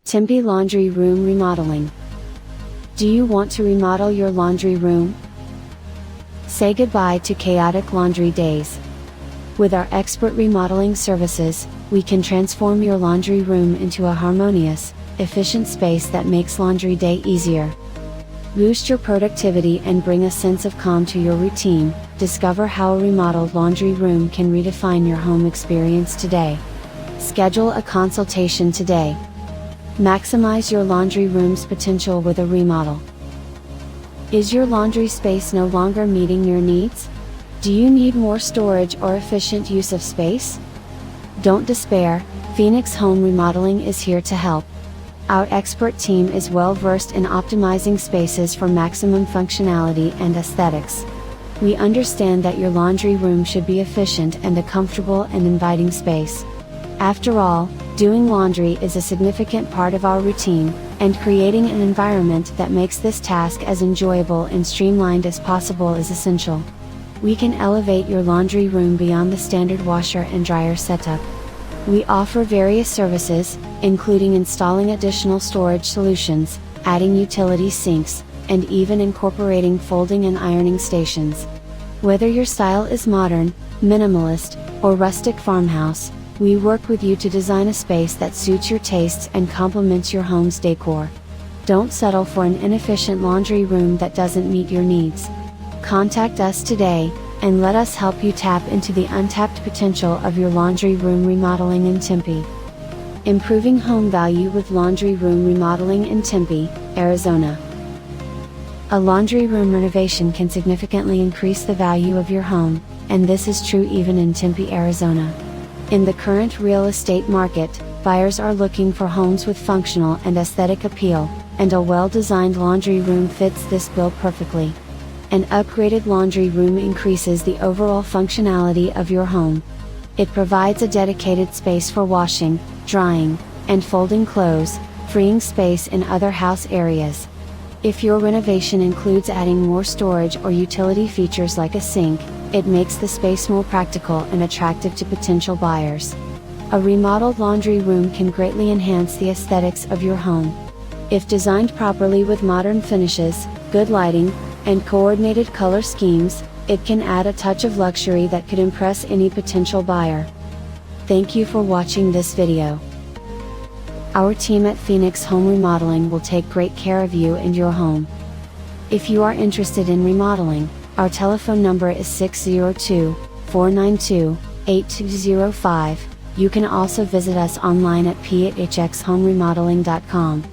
Tempe Laundry Room Remodeling. Do you want to remodel your laundry room? Say goodbye to chaotic laundry days. With our expert remodeling services, we can transform your laundry room into a harmonious, efficient space that makes laundry day easier. Boost your productivity and bring a sense of calm to your routine. Discover how a remodeled laundry room can redefine your home experience today. Schedule a consultation today. Maximize your laundry room's potential with a remodel. Is your laundry space no longer meeting your needs? Do you need more storage or efficient use of space? Don't despair, Phoenix Home Remodeling is here to help. Our expert team is well versed in optimizing spaces for maximum functionality and aesthetics. We understand that your laundry room should be efficient and a comfortable and inviting space. After all, doing laundry is a significant part of our routine, and creating an environment that makes this task as enjoyable and streamlined as possible is essential. We can elevate your laundry room beyond the standard washer and dryer setup. We offer various services, including installing additional storage solutions, adding utility sinks, and even incorporating folding and ironing stations. Whether your style is modern, minimalist, or rustic farmhouse, we work with you to design a space that suits your tastes and complements your home's decor. Don't settle for an inefficient laundry room that doesn't meet your needs. Contact us today, and let us help you tap into the untapped potential of your laundry room remodeling in Tempe. Improving home value with laundry room remodeling in Tempe, Arizona. A laundry room renovation can significantly increase the value of your home, and this is true even in Tempe, Arizona. In the current real estate market, buyers are looking for homes with functional and aesthetic appeal, and a well-designed laundry room fits this bill perfectly. An upgraded laundry room increases the overall functionality of your home. It provides a dedicated space for washing, drying, and folding clothes, freeing space in other house areas. If your renovation includes adding more storage or utility features like a sink, it makes the space more practical and attractive to potential buyers. A remodeled laundry room can greatly enhance the aesthetics of your home. If designed properly with modern finishes, good lighting, and coordinated color schemes, it can add a touch of luxury that could impress any potential buyer. Thank you for watching this video. Our team at Phoenix Home Remodeling will take great care of you and your home. If you are interested in remodeling, our telephone number is 602-492-8205. You can also visit us online at phxhomeremodeling.com.